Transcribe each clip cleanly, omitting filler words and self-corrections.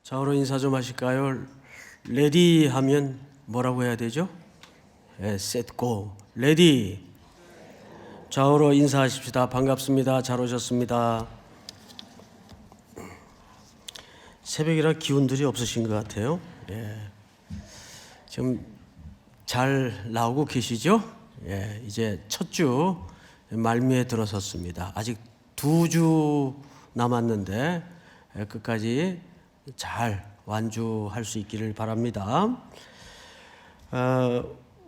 좌우로 인사 좀 하실까요? 레디 하면 뭐라고 해야 되죠? 셋 고. 레디. 좌우로 인사하십시다. 반갑습니다. 잘 오셨습니다. 새벽이라 기운들이 없으신 것 같아요. 지금 잘 나오고 계시죠? 이제 첫 주 말미에 들어섰습니다. 아직 2주 남았는데 끝까지 잘 완주할 수 있기를 바랍니다.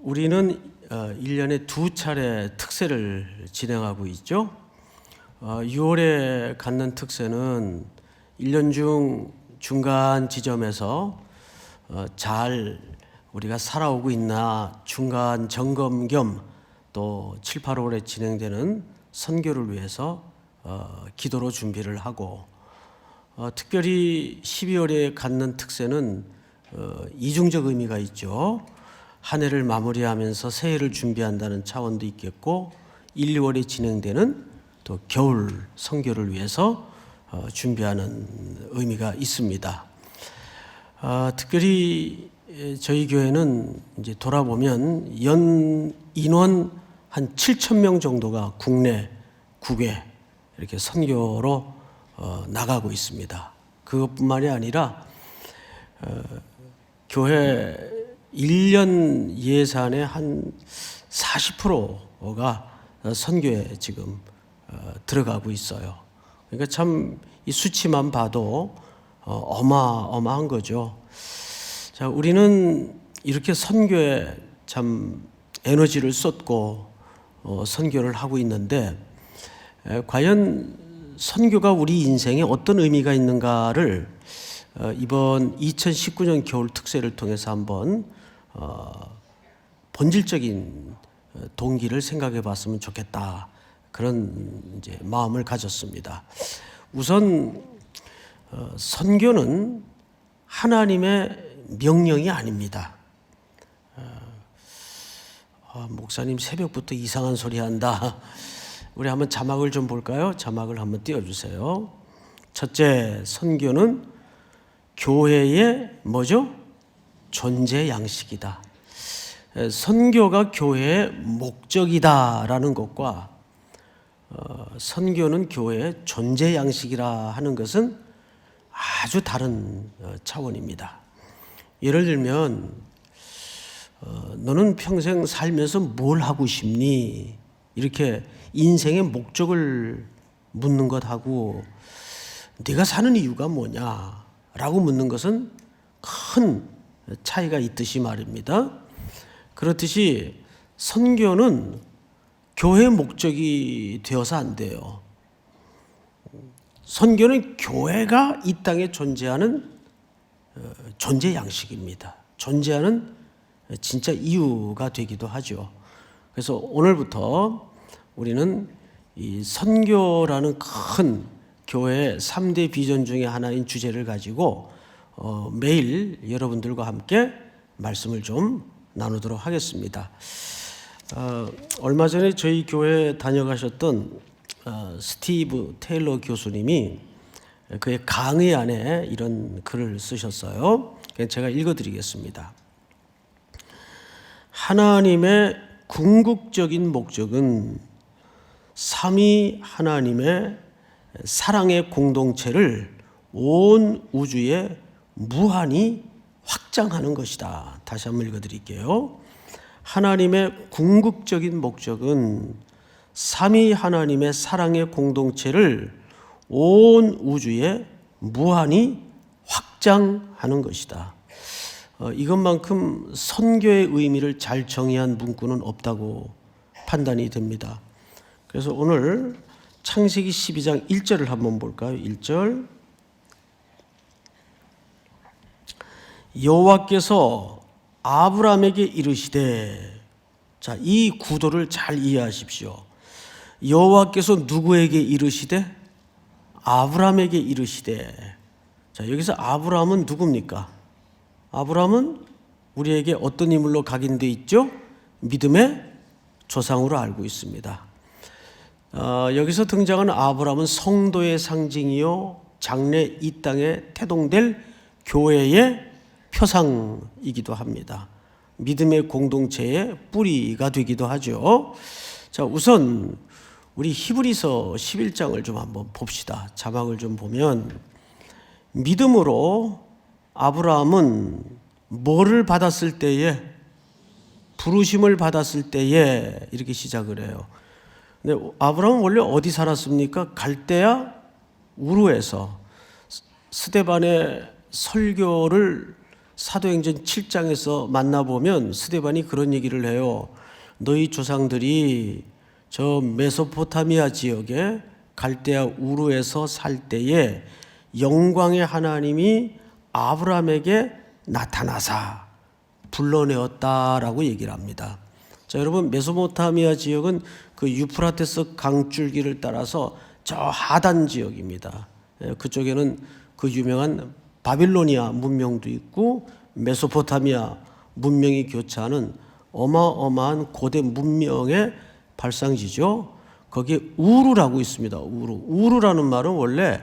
우리는 1년에 2차례 특세를 진행하고 있죠. 6월에 갖는 특세는 1년 중 중간 지점에서 잘 우리가 살아오고 있나 중간 점검 겸 또 7, 8월에 진행되는 선교를 위해서 기도로 준비를 하고, 특별히 12월에 갖는 특세는 이중적 의미가 있죠. 한 해를 마무리하면서 새해를 준비한다는 차원도 있겠고, 1, 2월에 진행되는 또 겨울 선교를 위해서 준비하는 의미가 있습니다. 특별히 저희 교회는 이제 돌아보면 연 인원 한 7,000명 정도가 국내, 국외 이렇게 선교로 나가고 있습니다. 그것뿐만이 아니라 교회 1년 예산의 한 40%가 선교에 지금 들어가고 있어요. 그러니까 참 이 수치만 봐도 어마어마한 거죠. 자, 우리는 이렇게 선교에 참 에너지를 쏟고 선교를 하고 있는데, 과연 선교가 우리 인생에 어떤 의미가 있는가를 이번 2019년 겨울 특세를 통해서 한번 본질적인 동기를 생각해 봤으면 좋겠다, 그런 이제 마음을 가졌습니다. 우선 선교는 하나님의 명령이 아닙니다. 목사님 새벽부터 이상한 소리 한다. 우리 한번 자막을 좀 볼까요? 자막을 한번 띄워주세요. 첫째, 선교는 교회의 뭐죠? 존재 양식이다. 선교가 교회의 목적이다라는 것과 선교는 교회의 존재 양식이라 하는 것은 아주 다른 차원입니다. 예를 들면 너는 평생 살면서 뭘 하고 싶니? 이렇게 인생의 목적을 묻는 것하고 네가 사는 이유가 뭐냐? 라고 묻는 것은 큰 차이가 있듯이 말입니다. 그렇듯이 선교는 교회의 목적이 되어서 안 돼요. 선교는 교회가 이 땅에 존재하는 존재 양식입니다. 존재하는 진짜 이유가 되기도 하죠. 그래서 오늘부터 우리는 이 선교라는 큰 교회의 3대 비전 중에 하나인 주제를 가지고 매일 여러분들과 함께 말씀을 좀 나누도록 하겠습니다. 얼마 전에 저희 교회에 다녀가셨던 스티브 테일러 교수님이 그의 강의 안에 이런 글을 쓰셨어요. 제가 읽어드리겠습니다. 하나님의 궁극적인 목적은 삼위 하나님의 사랑의 공동체를 온 우주에 무한히 확장하는 것이다. 다시 한번 읽어드릴게요. 하나님의 궁극적인 목적은 삼위 하나님의 사랑의 공동체를 온 우주에 무한히 확장하는 것이다. 이것만큼 선교의 의미를 잘 정의한 문구는 없다고 판단이 됩니다. 그래서 오늘 창세기 12장 1절을 한번 볼까요? 1절. 여호와께서 아브라함에게 이르시되, 자, 이 구도를 잘 이해하십시오. 여호와께서 누구에게 이르시되? 아브라함에게 이르시되. 자, 여기서 아브라함은 누굽니까? 아브라함은 우리에게 어떤 인물로 각인되어 있죠? 믿음의 조상으로 알고 있습니다. 여기서 등장하는 아브라함은 성도의 상징이요 장래 이 땅에 태동될 교회의 표상이기도 합니다. 믿음의 공동체의 뿌리가 되기도 하죠. 자, 우선 우리 히브리서 11장을 좀 한번 봅시다. 자막을 좀 보면 믿음으로 아브라함은 뭐를 받았을 때에, 부르심을 받았을 때에, 이렇게 시작을 해요. 근데 아브라함은 원래 어디 살았습니까? 갈대아 우르에서. 스데반의 설교를 사도행전 7장에서 만나보면 스데반이 그런 얘기를 해요. 너희 조상들이 저 메소포타미아 지역에 갈대아 우르에서 살 때에 영광의 하나님이 아브라함에게 나타나사 불러내었다라고 얘기를 합니다. 자, 여러분, 메소포타미아 지역은 그 유프라테스 강줄기를 따라서 저 하단 지역입니다. 그쪽에는 그 유명한 바빌로니아 문명도 있고 메소포타미아 문명이 교차하는 어마어마한 고대 문명의 발상지죠. 거기에 우르라고 있습니다. 우르라는 말은 원래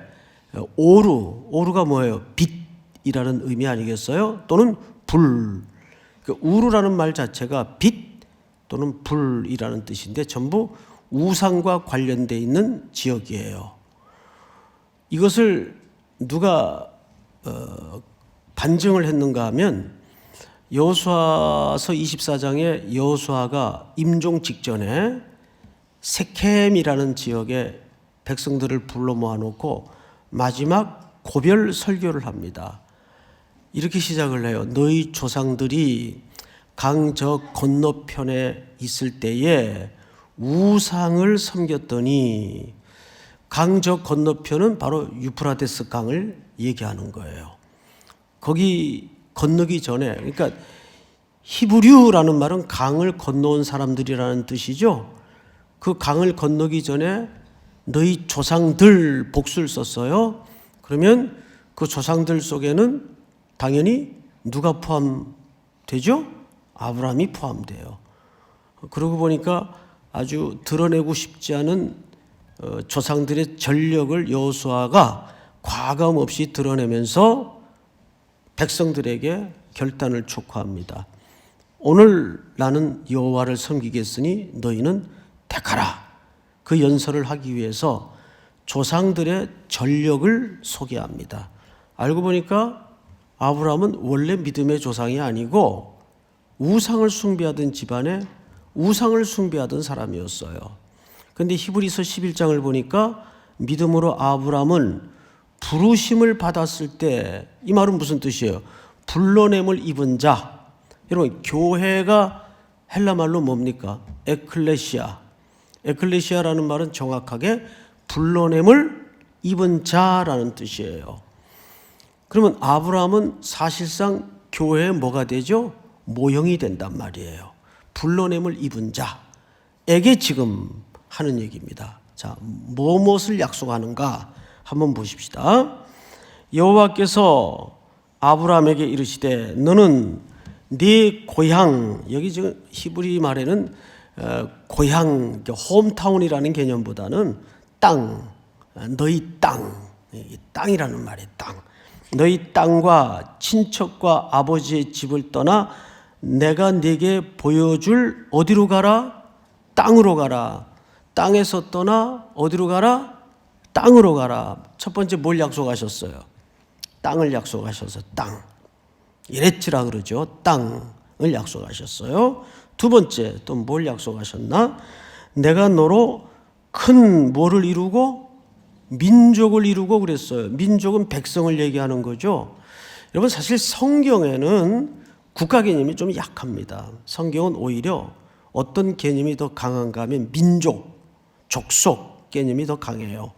오르가 뭐예요? 빛이라는 의미 아니겠어요? 또는 불. 우르라는 말 자체가 빛 또는 불이라는 뜻인데 전부 우상과 관련되어 있는 지역이에요. 이것을 누가 반증을 했는가 하면 여호수아서 24장에 여호수아가 임종 직전에 세켐이라는 지역에 백성들을 불러 모아놓고 마지막 고별 설교를 합니다. 이렇게 시작을 해요. 너희 조상들이 강 저 건너편에 있을 때에 우상을 섬겼더니, 강 저 건너편은 바로 유프라테스 강을 얘기하는 거예요. 거기 건너기 전에, 그러니까 히브리라는 말은 강을 건너온 사람들이라는 뜻이죠. 그 강을 건너기 전에 너희 조상들 복수를 썼어요. 그러면 그 조상들 속에는 당연히 누가 포함되죠? 아브라함이 포함돼요. 그러고 보니까 아주 드러내고 싶지 않은 조상들의 전력을 여호수아가 과감 없이 드러내면서 백성들에게 결단을 촉구합니다. 오늘 나는 여호와를 섬기겠으니 너희는 택하라. 그 연설을 하기 위해서 조상들의 전력을 소개합니다. 알고 보니까 아브라함은 원래 믿음의 조상이 아니고 우상을 숭배하던 집안에 우상을 숭배하던 사람이었어요. 그런데 히브리서 11장을 보니까 믿음으로 아브라함은 부르심을 받았을 때, 이 말은 무슨 뜻이에요? 불러냄을 입은 자. 여러분, 교회가 헬라말로 뭡니까? 에클레시아. 에클레시아라는 말은 정확하게 불러냄을 입은 자라는 뜻이에요. 그러면 아브라함은 사실상 교회에 뭐가 되죠? 모형이 된단 말이에요. 불러냄을 입은 자에게 지금 하는 얘기입니다. 자, 무엇을 약속하는가 한번 보십시다. 여호와께서 아브라함에게 이르시되 너는 네 고향, 여기 지금 히브리 말에는 고향, 홈타운이라는 개념보다는 땅, 너희 땅이라는 말이에요. 땅. 너희 땅과 친척과 아버지의 집을 떠나 내가 네게 보여줄 어디로 가라? 땅으로 가라. 땅에서 떠나 어디로 가라? 땅으로 가라. 첫 번째 뭘 약속하셨어요? 땅을 약속하셔서 땅. 이랬지라 그러죠. 땅을 약속하셨어요. 두 번째 또 뭘 약속하셨나? 내가 너로 큰 뭐를 이루고 민족을 이루고 그랬어요. 민족은 백성을 얘기하는 거죠. 여러분, 사실 성경에는 국가 개념이 좀 약합니다. 성경은 오히려 어떤 개념이 더 강한가 하면 민족, 족속 개념이 더 강해요.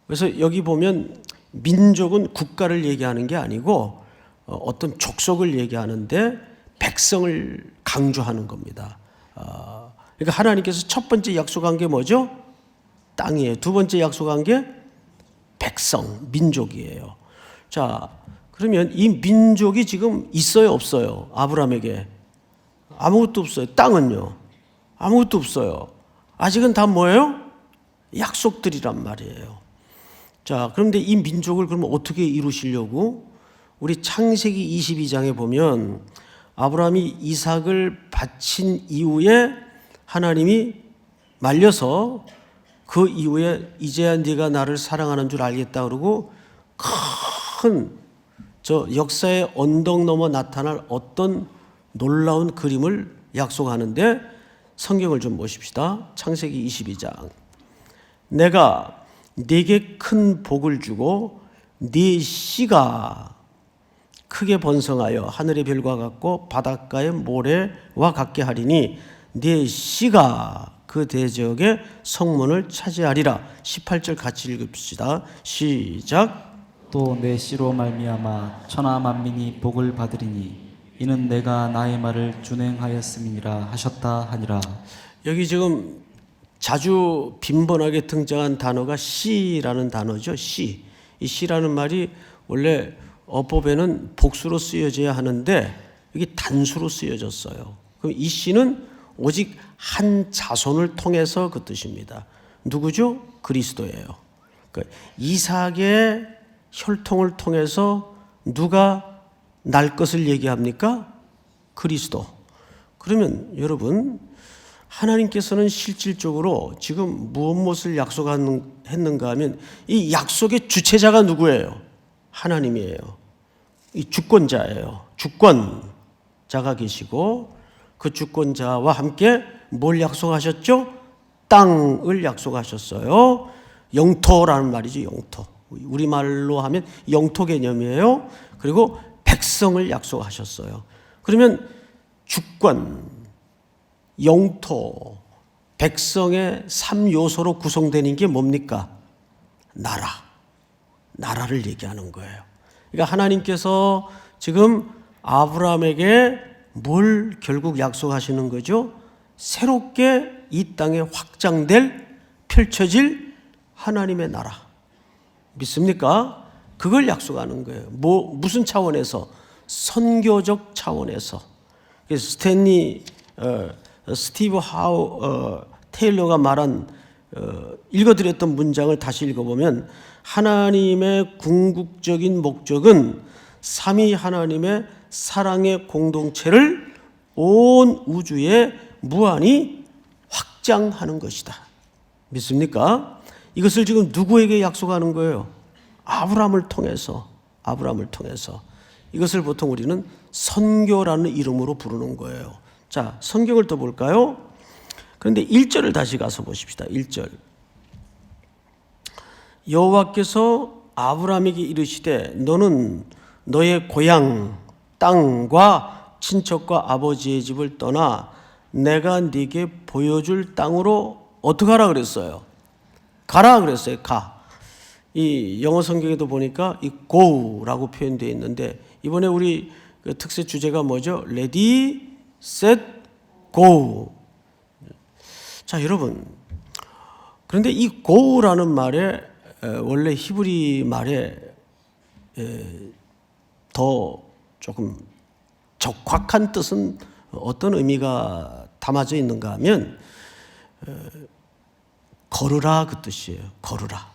그래서 여기 보면 민족은 국가를 얘기하는 게 아니고 어떤 족속을 얘기하는데 백성을 강조하는 겁니다. 그러니까 하나님께서 첫 번째 약속한 게 뭐죠? 땅이에요. 두 번째 약속한 게 백성, 민족이에요. 자, 그러면 이 민족이 지금 있어요, 없어요? 아브라함에게 아무것도 없어요. 땅은요, 아무것도 없어요. 아직은 다 뭐예요? 약속들이란 말이에요. 자, 그런데 이 민족을 그러면 어떻게 이루시려고? 우리 창세기 22장에 보면 아브라함이 이삭을 바친 이후에 하나님이 말려서 그 이후에 이제야 네가 나를 사랑하는 줄 알겠다 그러고 큰 저 역사의 언덕 넘어 나타날 어떤 놀라운 그림을 약속하는데 성경을 좀 보십시다. 창세기 22장. 내가 네게 큰 복을 주고 네 씨가 크게 번성하여 하늘의 별과 같고 바닷가의 모래와 같게 하리니 네 씨가 그 대적의 성문을 차지하리라. 18절 같이 읽읍시다. 시작. 또 내 씨로 말미암아 천하 만민이 복을 받으리니 이는 내가 나의 말을 준행하였음이니라 하셨다 하니라. 여기 지금 자주 빈번하게 등장한 단어가 씨라는 단어죠. 씨. 이 씨라는 말이 원래 어법에는 복수로 쓰여져야 하는데 이게 단수로 쓰여졌어요. 그럼 이 씨는 오직 한 자손을 통해서 그 뜻입니다. 누구죠? 그리스도예요. 그러니까 이삭의 혈통을 통해서 누가 날 것을 얘기합니까? 그리스도. 그러면 여러분, 하나님께서는 실질적으로 지금 무엇을 약속했는가 하면 이 약속의 주체자가 누구예요? 하나님이에요. 이 주권자예요. 주권자가 계시고 그 주권자와 함께 뭘 약속하셨죠? 땅을 약속하셨어요. 영토라는 말이죠. 영토. 우리말로 하면 영토 개념이에요. 그리고 백성을 약속하셨어요. 그러면 주권, 영토, 백성의 3요소로 구성되는 게 뭡니까? 나라를 얘기하는 거예요. 그러니까 하나님께서 지금 아브라함에게 뭘 결국 약속하시는 거죠? 새롭게 이 땅에 확장될, 펼쳐질 하나님의 나라. 믿습니까? 그걸 약속하는 거예요. 무슨 차원에서? 선교적 차원에서. 그래서 스티브 테일러가 말한 읽어드렸던 문장을 다시 읽어보면 하나님의 궁극적인 목적은 삼위 하나님의 사랑의 공동체를 온 우주에 무한히 확장하는 것이다. 믿습니까? 이것을 지금 누구에게 약속하는 거예요? 아브라함을 통해서. 이것을 보통 우리는 선교라는 이름으로 부르는 거예요. 자, 성경을 또 볼까요? 그런데 1절을 다시 가서 보십시다. 1절. 여호와께서 아브라함에게 이르시되 너는 너의 고향 땅과 친척과 아버지의 집을 떠나 내가 네게 보여줄 땅으로 어떻게 하라 그랬어요? 가라 그랬어요. 가. 이 영어 성경에도 보니까 이 go라고 표현되어 있는데 이번에 우리 그 특세 주제가 뭐죠? Ready, set, go. 자, 여러분. 그런데 이 go라는 말에 원래 히브리 말에 더 조금 적확한 뜻은 어떤 의미가 담아져 있는가 하면 걸으라 그 뜻이에요. 걸으라.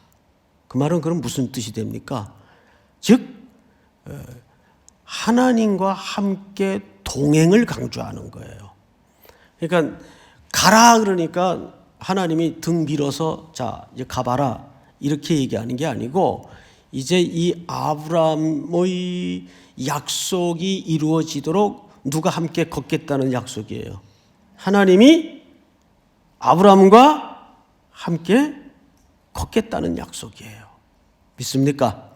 그 말은 그럼 무슨 뜻이 됩니까? 즉 하나님과 함께 동행을 강조하는 거예요. 그러니까 가라 그러니까 하나님이 등 밀어서 자 이제 가봐라 이렇게 얘기하는 게 아니고 이제 이 아브라함의 약속이 이루어지도록 누가 함께 걷겠다는 약속이에요. 하나님이 아브라함과 함께 걷겠다는 약속이에요. 믿습니까?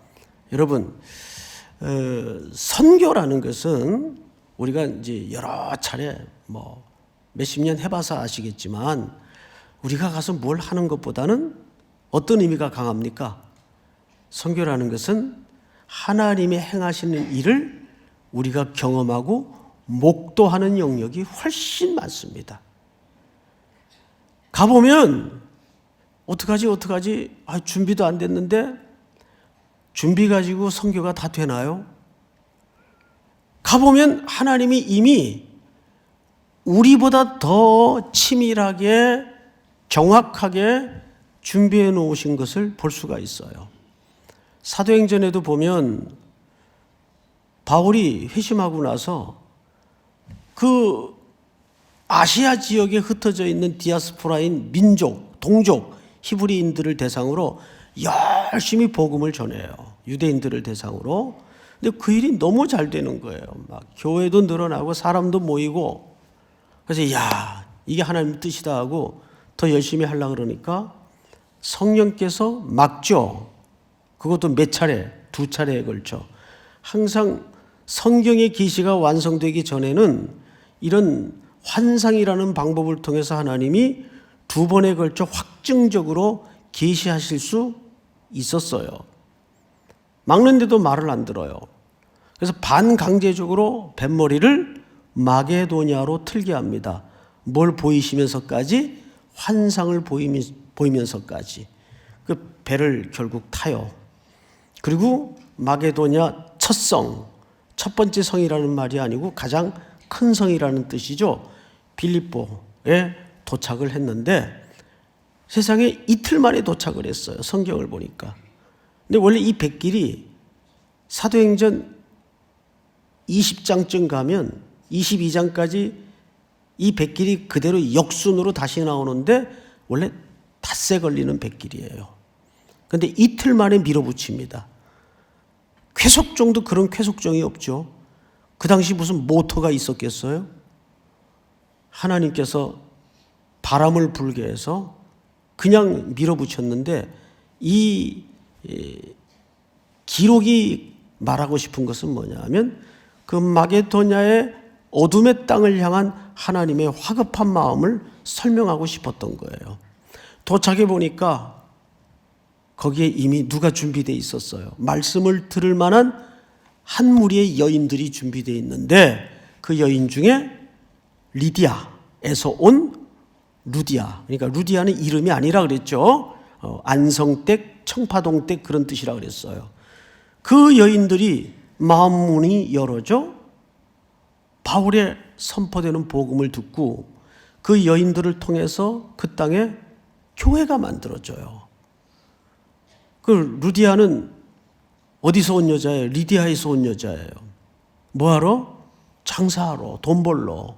여러분, 선교라는 것은 우리가 이제 여러 차례 몇십 년 해봐서 아시겠지만 우리가 가서 뭘 하는 것보다는 어떤 의미가 강합니까? 선교라는 것은 하나님이 행하시는 일을 우리가 경험하고 목도하는 영역이 훨씬 많습니다. 가보면 어떡하지? 준비도 안 됐는데 준비 가지고 선교가 다 되나요? 가보면 하나님이 이미 우리보다 더 치밀하게 정확하게 준비해 놓으신 것을 볼 수가 있어요. 사도행전에도 보면 바울이 회심하고 나서 그 아시아 지역에 흩어져 있는 디아스포라인 민족, 동족, 히브리인들을 대상으로 열심히 복음을 전해요. 유대인들을 대상으로. 근데 그 일이 너무 잘 되는 거예요. 막 교회도 늘어나고 사람도 모이고. 그래서 야, 이게 하나님 뜻이다 하고 더 열심히 하려고 그러니까 성령께서 막죠. 그것도 몇 차례, 2차례에 걸쳐. 항상 성경의 계시가 완성되기 전에는 이런 환상이라는 방법을 통해서 하나님이 2번에 걸쳐 확증적으로 계시하실 수 있었어요. 막는데도 말을 안 들어요. 그래서 반강제적으로 뱃머리를 마게도냐로 틀게 합니다. 뭘 보이시면서까지? 환상을 보이면서까지. 그 배를 결국 타요. 그리고 마게도냐 첫 성, 첫 번째 성이라는 말이 아니고 가장 큰 성이라는 뜻이죠. 빌립보에 도착을 했는데 세상에 이틀 만에 도착을 했어요. 성경을 보니까. 근데 원래 이 백길이 사도행전 20장쯤 가면 22장까지 이 백길이 그대로 역순으로 다시 나오는데 원래 닷새 걸리는 백길이에요. 그런데 이틀 만에 밀어붙입니다. 쾌속정도 그런 쾌속정이 없죠. 그 당시 무슨 모터가 있었겠어요? 하나님께서 바람을 불게 해서 그냥 밀어붙였는데 이 기록이 말하고 싶은 것은 뭐냐 하면 그 마게도냐의 어둠의 땅을 향한 하나님의 화급한 마음을 설명하고 싶었던 거예요. 도착해 보니까 거기에 이미 누가 준비되어 있었어요. 말씀을 들을 만한 한 무리의 여인들이 준비되어 있는데 그 여인 중에 리디아에서 온 루디아. 그러니까 루디아는 이름이 아니라 그랬죠. 안성댁, 청파동댁 그런 뜻이라 그랬어요. 그 여인들이 마음 문이 열어져 바울의 선포되는 복음을 듣고 그 여인들을 통해서 그 땅에 교회가 만들어져요. 그 루디아는 어디서 온 여자예요? 리디아에서 온 여자예요. 뭐하러? 장사하러, 돈 벌러.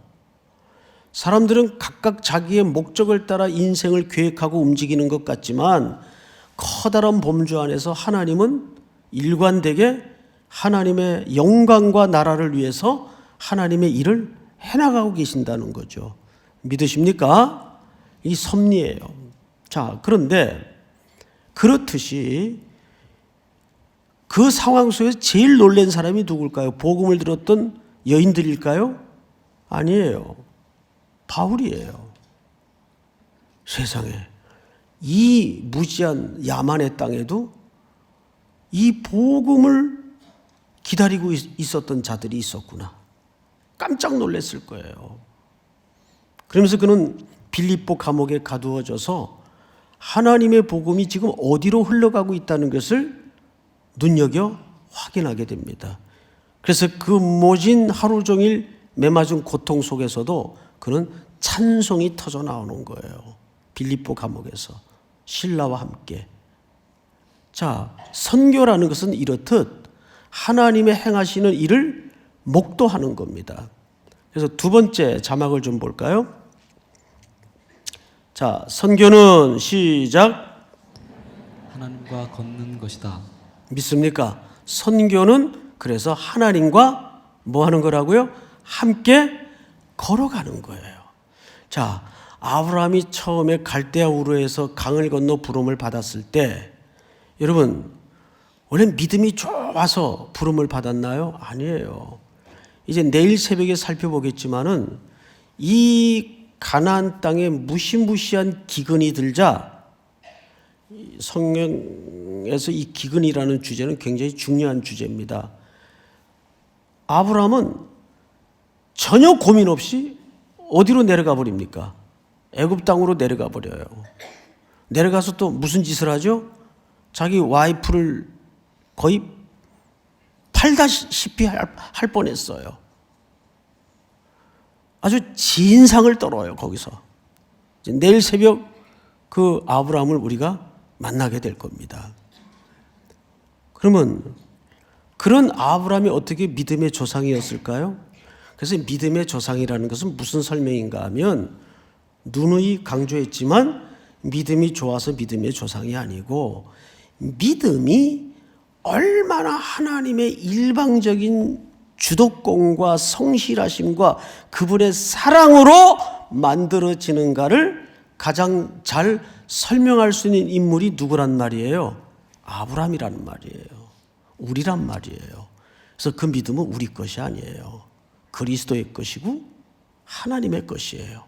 사람들은 각각 자기의 목적을 따라 인생을 계획하고 움직이는 것 같지만 커다란 범주 안에서 하나님은 일관되게 하나님의 영광과 나라를 위해서 하나님의 일을 해나가고 계신다는 거죠. 믿으십니까? 이 섭리예요. 자, 그런데 그렇듯이 그 상황 속에서 제일 놀란 사람이 누굴까요? 복음을 들었던 여인들일까요? 아니에요. 바울이에요. 세상에 이 무지한 야만의 땅에도 이 복음을 기다리고 있었던 자들이 있었구나. 깜짝 놀랐을 거예요. 그러면서 그는 빌립보 감옥에 가두어져서 하나님의 복음이 지금 어디로 흘러가고 있다는 것을 눈여겨 확인하게 됩니다. 그래서 그 모진 하루 종일 매맞은 고통 속에서도 그는 찬송이 터져 나오는 거예요. 빌립보 감옥에서 신라와 함께. 자, 선교라는 것은 이렇듯 하나님의 행하시는 일을 목도하는 겁니다. 그래서 두 번째 자막을 좀 볼까요? 자, 선교는 시작. 하나님과 걷는 것이다. 믿습니까? 선교는 그래서 하나님과 뭐 하는 거라고요? 함께 걸어가는 거예요. 자, 아브라함이 처음에 갈대아 우르에서 강을 건너 부름을 받았을 때 여러분 원래 믿음이 좋아서 부름을 받았나요? 아니에요. 이제 내일 새벽에 살펴보겠지만은 이 가나안 땅에 무시무시한 기근이 들자 성경에서 이 기근이라는 주제는 굉장히 중요한 주제입니다. 아브라함은 전혀 고민 없이 어디로 내려가 버립니까? 애굽 땅으로 내려가 버려요. 내려가서 또 무슨 짓을 하죠? 자기 와이프를 거의 팔다시피 할 뻔했어요. 아주 진상을 떨어요, 거기서. 내일 새벽 그 아브라함을 우리가 만나게 될 겁니다. 그러면 그런 아브라함이 어떻게 믿음의 조상이었을까요? 그래서 믿음의 조상이라는 것은 무슨 설명인가 하면, 누누이 강조했지만 믿음이 좋아서 믿음의 조상이 아니고, 믿음이 얼마나 하나님의 일방적인 주도권과 성실하심과 그분의 사랑으로 만들어지는가를 가장 잘 설명할 수 있는 인물이 누구란 말이에요? 아브라함이라는 말이에요. 우리란 말이에요. 그래서 그 믿음은 우리 것이 아니에요. 그리스도의 것이고 하나님의 것이에요.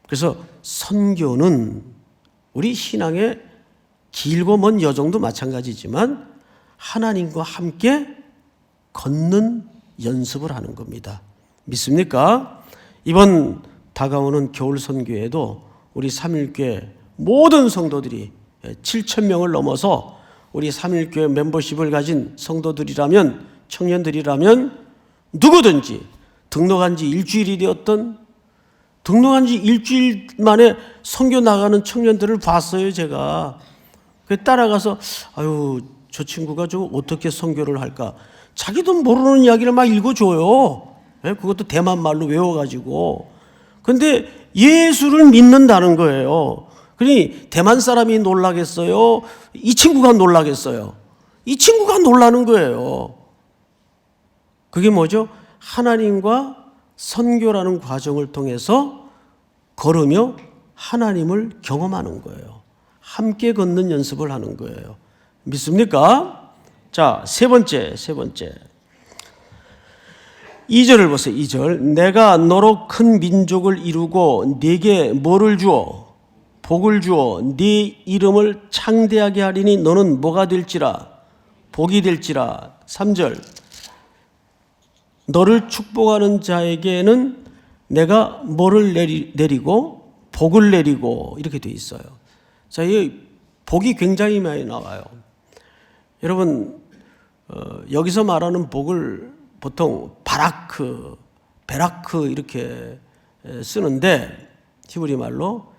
그래서 선교는 우리 신앙의 길고 먼 여정도 마찬가지지만 하나님과 함께 걷는 연습을 하는 겁니다. 믿습니까? 이번 다가오는 겨울 선교에도 우리 삼일교회 모든 성도들이 7,000명을 넘어서 우리 삼일교회 멤버십을 가진 성도들이라면, 청년들이라면 누구든지 등록한 지 일주일이 되었던, 등록한 지 일주일 만에 선교 나가는 청년들을 봤어요, 제가. 따라가서 아유, 저 친구가 저 어떻게 선교를 할까? 자기도 모르는 이야기를 막 읽어줘요. 그것도 대만 말로 외워가지고. 근데 예수를 믿는다는 거예요. 그러니 대만 사람이 놀라겠어요? 이 친구가 놀라겠어요? 이 친구가 놀라는 거예요. 그게 뭐죠? 하나님과 선교라는 과정을 통해서 걸으며 하나님을 경험하는 거예요. 함께 걷는 연습을 하는 거예요. 믿습니까? 자, 세 번째. 2절을 보세요. 2절. 내가 너로 큰 민족을 이루고 네게 뭐를 주어? 복을 주어 네 이름을 창대하게 하리니 너는 뭐가 될지라? 복이 될지라. 3절. 너를 축복하는 자에게는 내가 뭐를 내리고 복을 내리고, 이렇게 돼 있어요. 자, 이 복이 굉장히 많이 나와요. 여러분, 여기서 말하는 복을 보통 바라크, 베라크 이렇게 쓰는데, 히브리 말로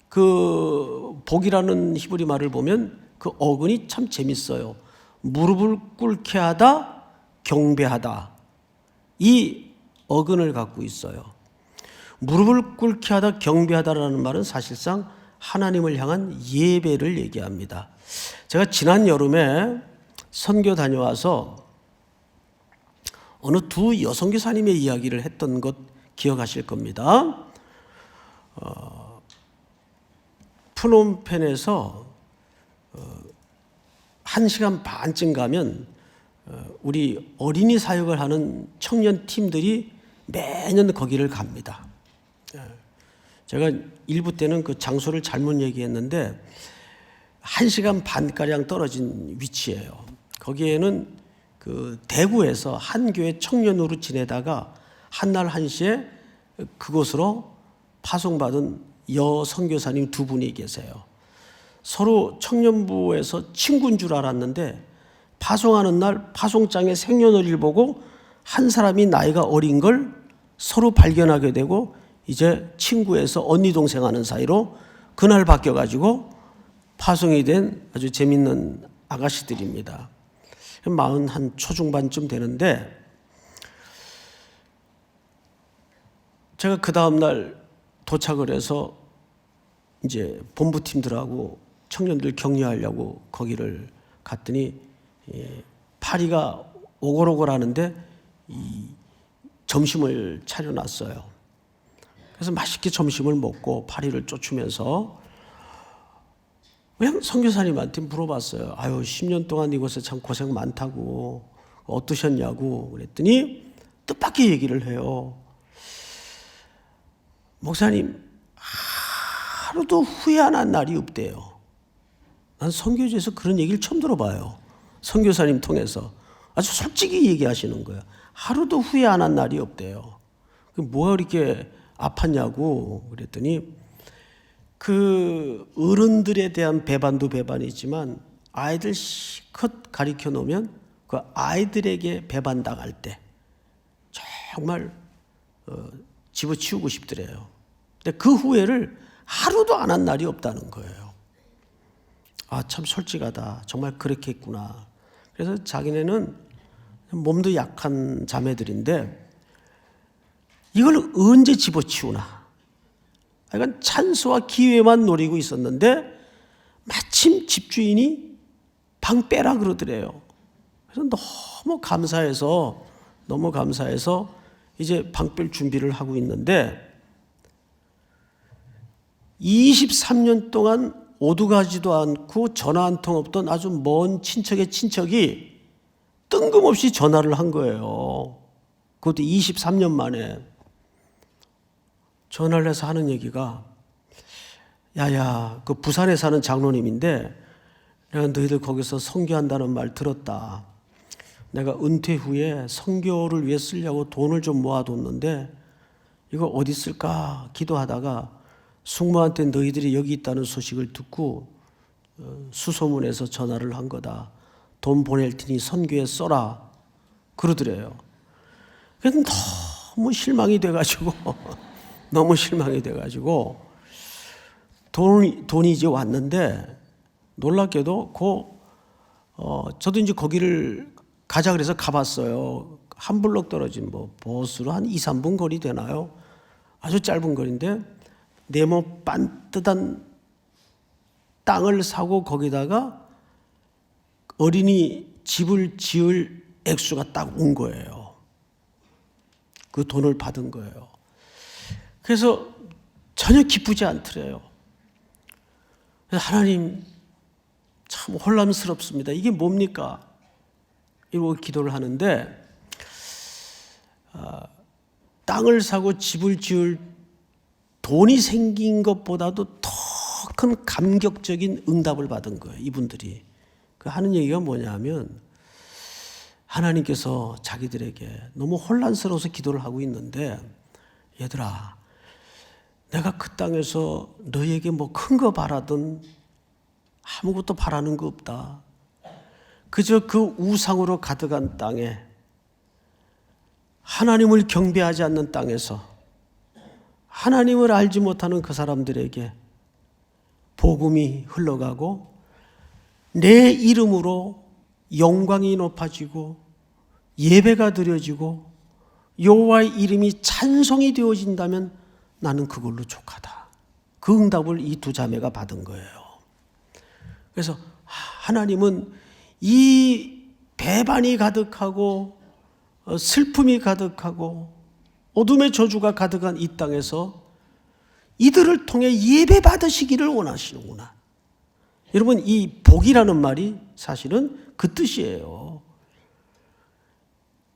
그 복이라는 히브리 말을 보면 그 어근이 참 재밌어요. 무릎을 꿇게 하다, 경배하다. 이 어근을 갖고 있어요. 무릎을 꿇게 하다, 경배하다라는 말은 사실상 하나님을 향한 예배를 얘기합니다. 제가 지난 여름에 선교 다녀와서 어느 두 여선교사님의 이야기를 했던 것 기억하실 겁니다. 프놈펜에서 1시간 반쯤 가면 우리 어린이 사역을 하는 청년 팀들이 매년 거기를 갑니다. 제가 일부 때는 그 장소를 잘못 얘기했는데 1시간 반가량 떨어진 위치예요. 거기에는 그 대구에서 한 교회 청년으로 지내다가 한날 1시에 그곳으로 파송받은 여선교사님 두 분이 계세요. 서로 청년부에서 친구인 줄 알았는데 파송하는 날 파송장의 생년월일 보고 한 사람이 나이가 어린 걸 서로 발견하게 되고 이제 친구에서 언니 동생 하는 사이로 그날 바뀌어가지고 파송이 된 아주 재밌는 아가씨들입니다. 40 초중반쯤 되는데 제가 그 다음날 도착을 해서 이제 본부팀들하고 청년들 격려하려고 거기를 갔더니 파리가 오글오글 하는데 점심을 차려놨어요. 그래서 맛있게 점심을 먹고 파리를 쫓으면서 그냥 선교사님한테 물어봤어요. 아유, 10년 동안 이곳에 참 고생 많다고, 어떠셨냐고 그랬더니 뜻밖의 얘기를 해요. 목사님, 하루도 후회하는 날이 없대요. 난 선교지에서 그런 얘기를 처음 들어봐요. 선교사님 통해서 아주 솔직히 얘기하시는 거예요. 하루도 후회 안 한 날이 없대요. 뭐가 이렇게 아팠냐고 그랬더니 그 어른들에 대한 배반도 배반이지만 아이들 실컷 가르쳐 놓으면 그 아이들에게 배반당할 때 정말 집어치우고 싶더래요. 근데 그 후회를 하루도 안 한 날이 없다는 거예요. 아, 참 솔직하다. 정말 그렇게 했구나. 그래서 자기네는 몸도 약한 자매들인데 이걸 언제 집어치우나. 약간 찬스와 기회만 노리고 있었는데 마침 집주인이 방 빼라 그러더래요. 그래서 너무 감사해서 이제 방 뺄 준비를 하고 있는데 23년 동안 오도 가지도 않고 전화 한 통 없던 아주 먼 친척의 친척이 뜬금없이 전화를 한 거예요. 그것도 23년 만에 전화를 해서 하는 얘기가, 야야, 그 부산에 사는 장로님인데 내가 너희들 거기서 선교한다는 말 들었다. 내가 은퇴 후에 선교를 위해 쓰려고 돈을 좀 모아뒀는데 이거 어디 쓸까 기도하다가 숙모한테 너희들이 여기 있다는 소식을 듣고 수소문해서 전화를 한 거다. 돈 보낼 테니 선교에 써라 그러더래요. 그래서 너무 실망이 돼가지고 돈이 이제 왔는데 놀랍게도 저도 이제 거기를 가자 그래서 가봤어요. 한 블럭 떨어진 버스로 한 2, 3분 거리 되나요? 아주 짧은 거리인데 네모 반듯한 땅을 사고 거기다가 어린이 집을 지을 액수가 딱 온 거예요. 그 돈을 받은 거예요. 그래서 전혀 기쁘지 않더래요. 그래서 하나님 참 혼란스럽습니다. 이게 뭡니까? 이러고 기도를 하는데 땅을 사고 집을 지을 돈이 생긴 것보다도 더 큰 감격적인 응답을 받은 거예요. 이분들이. 그 하는 얘기가 뭐냐면 하나님께서 자기들에게 너무 혼란스러워서 기도를 하고 있는데, 얘들아, 내가 그 땅에서 너에게 뭐 큰 거 바라든 아무것도 바라는 거 없다. 그저 그 우상으로 가득한 땅에, 하나님을 경배하지 않는 땅에서 하나님을 알지 못하는 그 사람들에게 복음이 흘러가고 내 이름으로 영광이 높아지고 예배가 드려지고 여호와의 이름이 찬송이 되어진다면 나는 그걸로 족하다. 그 응답을 이 두 자매가 받은 거예요. 그래서 하나님은 이 배반이 가득하고 슬픔이 가득하고 어둠의 저주가 가득한 이 땅에서 이들을 통해 예배 받으시기를 원하시는구나. 여러분, 이 복이라는 말이 사실은 그 뜻이에요.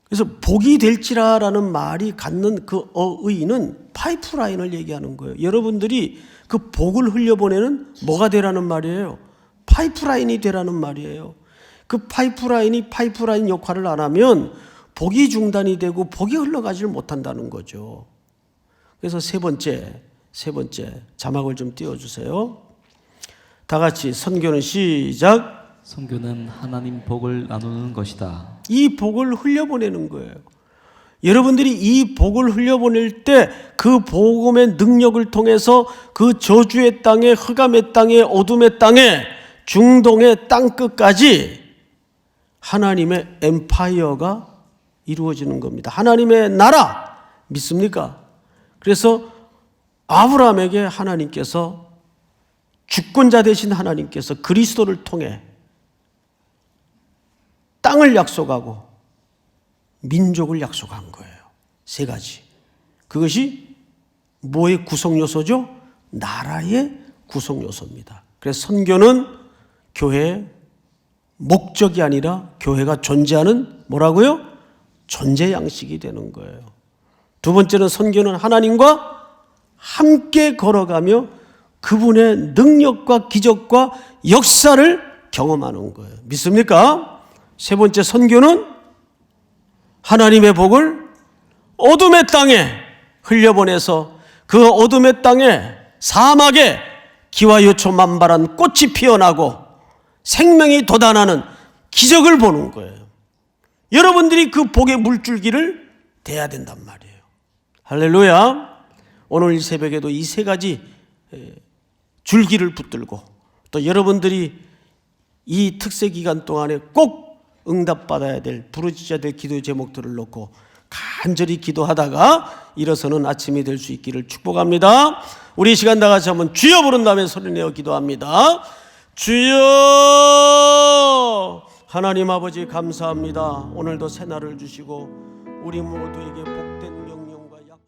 그래서 복이 될지라라는 말이 갖는 그 어의는 파이프라인을 얘기하는 거예요. 여러분들이 그 복을 흘려보내는 뭐가 되라는 말이에요? 파이프라인이 되라는 말이에요. 그 파이프라인 역할을 안 하면 복이 중단이 되고 복이 흘러가지를 못한다는 거죠. 그래서 세 번째 자막을 좀 띄워주세요. 다 같이 선교는 시작. 선교는 하나님 복을 나누는 것이다. 이 복을 흘려보내는 거예요. 여러분들이 이 복을 흘려보낼 때 그 복음의 능력을 통해서 그 저주의 땅에, 흑암의 땅에, 어둠의 땅에, 중동의 땅끝까지 하나님의 엠파이어가 이루어지는 겁니다. 하나님의 나라 믿습니까? 그래서 아브라함에게 하나님께서, 주권자 되신 하나님께서 그리스도를 통해 땅을 약속하고 민족을 약속한 거예요. 세 가지. 그것이 뭐의 구성 요소죠? 나라의 구성 요소입니다. 그래서 선교는 교회의 목적이 아니라 교회가 존재하는 뭐라고요? 존재 양식이 되는 거예요. 두 번째는 선교는 하나님과 함께 걸어가며 그분의 능력과 기적과 역사를 경험하는 거예요. 믿습니까? 세 번째, 선교는 하나님의 복을 어둠의 땅에 흘려보내서 그 어둠의 땅에, 사막에 기와 요초 만발한 꽃이 피어나고 생명이 돋아나는 기적을 보는 거예요. 여러분들이 그 복의 물줄기를 대야 된단 말이에요. 할렐루야. 오늘 이 새벽에도 이 세 가지 줄기를 붙들고 또 여러분들이 이 특세 기간 동안에 꼭 응답받아야 될, 부르짖어야 될 기도의 제목들을 놓고 간절히 기도하다가 일어서는 아침이 될 수 있기를 축복합니다. 우리 이 시간 다 같이 한번 주여 부른 다음에 소리내어 기도합니다. 주여! 하나님 아버지 감사합니다. 오늘도 새날을 주시고 우리 모두에게 복된